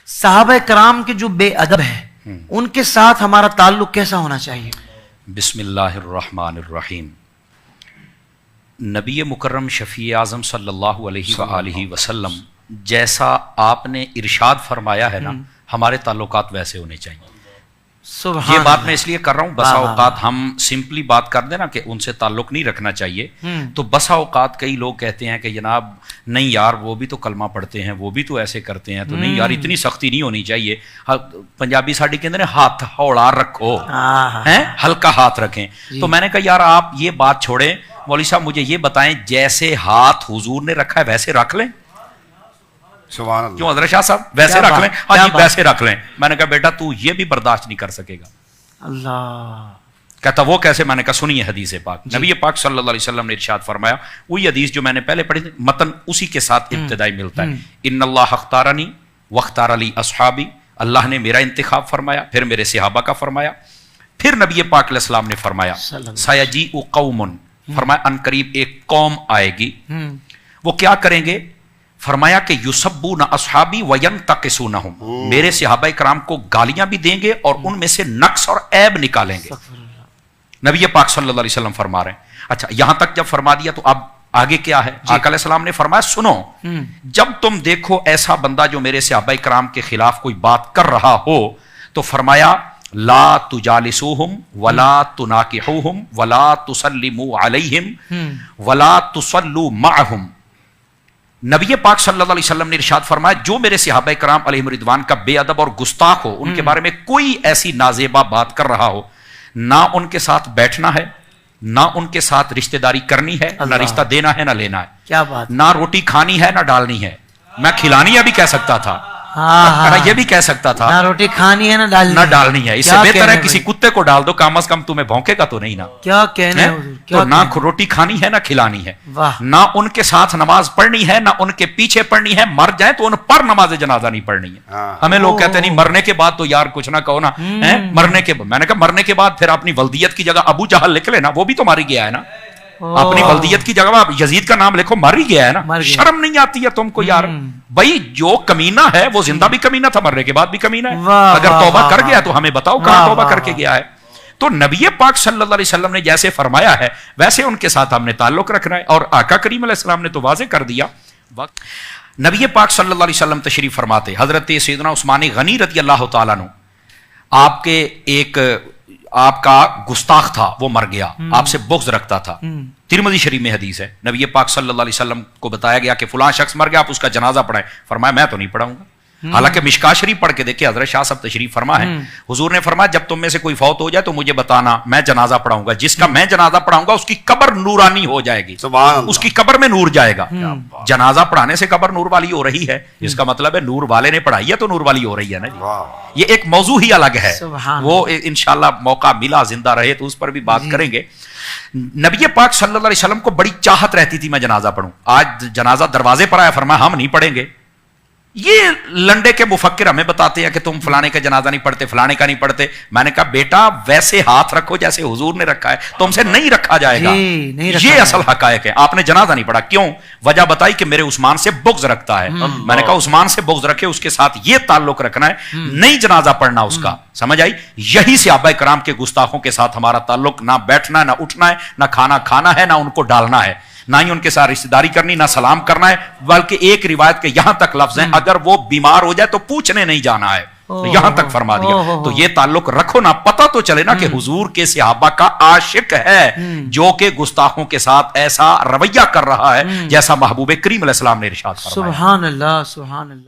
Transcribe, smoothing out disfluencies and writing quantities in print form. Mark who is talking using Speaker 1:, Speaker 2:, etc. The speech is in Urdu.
Speaker 1: صحابہ کرام کے جو بے ادب ہے ان کے ساتھ ہمارا تعلق کیسا ہونا چاہیے؟
Speaker 2: بسم اللہ الرحمن الرحیم۔ نبی مکرم شفیع اعظم صلی اللہ علیہ وآلہ وسلم جیسا آپ نے ارشاد فرمایا ہے نا، ہمارے تعلقات ویسے ہونے چاہیے۔
Speaker 1: سبحان
Speaker 2: یہ بات
Speaker 1: اللہ۔
Speaker 2: میں اس لیے کر رہا ہوں، بسا اوقات ہم سمپلی بات کر دینا کہ ان سے تعلق نہیں رکھنا چاہیے، تو بسا اوقات کئی لوگ کہتے ہیں کہ جناب نہیں یار وہ بھی تو کلمہ پڑھتے ہیں، وہ بھی تو ایسے کرتے ہیں، تو نہیں یار اتنی سختی نہیں ہونی چاہیے۔ پنجابی ساڈی کہتے ہیں ہاتھ ہوڑا رکھو، ہلکا ہاتھ رکھیں۔ تو میں نے کہا یار آپ یہ بات چھوڑیں، مولوی صاحب مجھے یہ بتائیں جیسے ہاتھ حضور نے رکھا ہے ویسے رکھ لیں؟
Speaker 3: سبحان اللہ۔
Speaker 2: کیوں حضرت شاہ صاحب ویسے رکھ لیں؟ ہاں جی ویسے رکھ لیں۔ میں نے کہا بیٹا تو یہ بھی برداشت نہیں کر سکے گا۔
Speaker 1: اللہ
Speaker 2: کہتا وہ کیسے؟ میں نے کہا سنیے حدیث پاک، نبی پاک صلی اللہ علیہ وسلم نے ارشاد فرمایا، وہی حدیث جو میں نے پہلے پڑھی تھی، متن اسی کے ساتھ ابتدائی ملتا ہے، ان اللہ اختارنی واختار لی اصحابی، اللہ نے میرا انتخاب فرمایا پھر میرے صحابہ کا فرمایا۔ پھر نبی پاک علیہ السلام نے فرمایا سیجیء قوم، فرمایا ان قریب ایک قوم آئے گی، وہ کیا کریں گے؟ فرمایا کہ یسبون اصحابی وینتقصونہم، میرے صحابہ کرام کو گالیاں بھی دیں گے اور ان میں سے نقص اور عیب نکالیں گے۔ نبی پاک صلی اللہ علیہ وسلم فرما رہے ہیں۔ اچھا یہاں تک جب فرما دیا تو اب آگے کیا ہے؟ آقا علیہ السلام نے فرمایا سنو، جب تم دیکھو ایسا بندہ جو میرے صحابہ کرام کے خلاف کوئی بات کر رہا ہو تو فرمایا لا تجالسوہم ولا تناکحوہم ولا تسلموا علیہم ولا تصلوا معہم۔ نبی پاک صلی اللہ علیہ وسلم نے ارشاد فرمایا جو میرے صحابہ کرام علیہم رضوان کا بے ادب اور گستاخ ہو، ان کے بارے میں کوئی ایسی نازیبا بات کر رہا ہو، نہ ان کے ساتھ بیٹھنا ہے، نہ ان کے ساتھ رشتہ داری کرنی ہے، نہ رشتہ دینا ہے نہ لینا ہے،
Speaker 1: کیا بات،
Speaker 2: نہ روٹی کھانی ہے نہ ڈالنی ہے۔ میں کھلانی ہے بھی کہہ سکتا تھا، یہ بھی کہہ سکتا تھا
Speaker 1: نہ روٹی کھانی ہے نہ
Speaker 2: ڈالنی ہے۔ اس سے بہتر ہے کسی کتے کو ڈال دو، کم از کم تمہیں بھونکے گا تو نہیں نا۔
Speaker 1: کیا کہنے
Speaker 2: تو نہ روٹی کھانی ہے نہ کھلانی ہے، نہ ان کے ساتھ نماز پڑھنی ہے نہ ان کے پیچھے پڑھنی ہے، مر جائیں تو ان پر نماز جنازہ نہیں پڑھنی ہے۔ ہمیں لوگ کہتے ہیں نہیں مرنے کے بعد تو یار کچھ نہ کہو نا، مرنے کے میں نے کہا مرنے کے بعد پھر اپنی ولدیت کی جگہ ابو جہل لکھ لینا، وہ بھی تو ماری گیا ہے نا۔ اپنی ولدیت کی جگہ آپ یزید کا نام لکھو، مر ہی گیا ہے نا۔ شرم نہیں آتی ہے تم کو یار؟ بھائی جو کمینہ ہے وہ زندہ بھی کمینہ تھا، مرنے کے بعد بھی کمینہ ہے۔ اگر توبہ کر گیا تو ہمیں بتاؤ کہاں توبہ کر کے گیا ہے۔ تو نبی پاک صلی اللہ علیہ وسلم نے جیسے فرمایا ہے ویسے ان کے ساتھ ہم نے تعلق رکھنا ہے، اور آقا کریم علیہ السلام نے تو واضح کر دیا۔ نبی پاک صلی اللہ علیہ وسلم تشریف فرماتے، حضرت سیدنا عثمان غنی رضی اللہ تعالیٰ عنہ آپ کے ایک آپ کا گستاخ تھا، وہ مر گیا، آپ سے بغض رکھتا تھا۔ ترمذی شریف میں حدیث ہے، نبی پاک صلی اللہ علیہ وسلم کو بتایا گیا کہ فلاں شخص مر گیا، آپ اس کا جنازہ پڑھائیں۔ فرمایا میں تو نہیں پڑھاؤں گا۔ حالانکہ مشکا شریف پڑھ کے دیکھیں، حضرت شاہ صاحب تشریف فرما ہے، حضور نے فرمایا جب تم میں سے کوئی فوت ہو جائے تو مجھے بتانا، میں جنازہ پڑھاؤں گا، جس کا میں جنازہ پڑھاؤں گا اس کی قبر نورانی ہو جائے گی، اس کی قبر میں نور جائے گا۔ جنازہ پڑھانے سے قبر نور والی ہو رہی ہے، اس کا مطلب ہے نور والے نے پڑھائی ہے تو نور والی ہو رہی ہے نا جی۔ یہ ایک موضوع ہی الگ ہے، وہ انشاءاللہ موقع ملا زندہ رہے تو اس پر بھی بات کریں گے۔ نبی پاک صلی اللہ علیہ وسلم کو بڑی چاہت رہتی تھی میں جنازہ پڑھوں، آج جنازہ دروازے پر آیا، فرمایا ہم نہیں پڑھیں گے۔ یہ لنڈے کے مفکر ہمیں بتاتے ہیں کہ تم فلانے کا جنازہ نہیں پڑھتے، فلانے کا نہیں پڑھتے۔ میں نے کہا بیٹا ویسے ہاتھ رکھو جیسے حضور نے رکھا ہے، تم سے نہیں رکھا جائے گا، یہ اصل حقائق ہے۔ آپ نے جنازہ نہیں پڑھا، کیوں؟ وجہ بتائی کہ میرے عثمان سے بغض رکھتا ہے۔ میں نے کہا عثمان سے بغض رکھے، اس کے ساتھ یہ تعلق رکھنا ہے، نہیں جنازہ پڑھنا اس کا، سمجھ آئی؟ یہی صحابہ کرام کے گستاخوں کے ساتھ ہمارا تعلق، نہ بیٹھنا ہے نہ اٹھنا ہے، نہ کھانا کھانا ہے نہ ان کو ڈالنا ہے، نہ ہی ان کے ساتھ رشتہ داری کرنی، نہ سلام کرنا ہے، بلکہ ایک روایت کے یہاں تک لفظ ہیں اگر وہ بیمار ہو جائے تو پوچھنے نہیں جانا ہے، یہاں تک فرما دیا۔ تو یہ تعلق رکھو نا، پتہ تو چلے نا کہ حضور کے صحابہ کا عاشق ہے جو کہ گستاخوں کے ساتھ ایسا رویہ کر رہا ہے جیسا محبوب کریم علیہ السلام نے ارشاد فرمایا۔
Speaker 1: سبحان اللہ، سبحان اللہ۔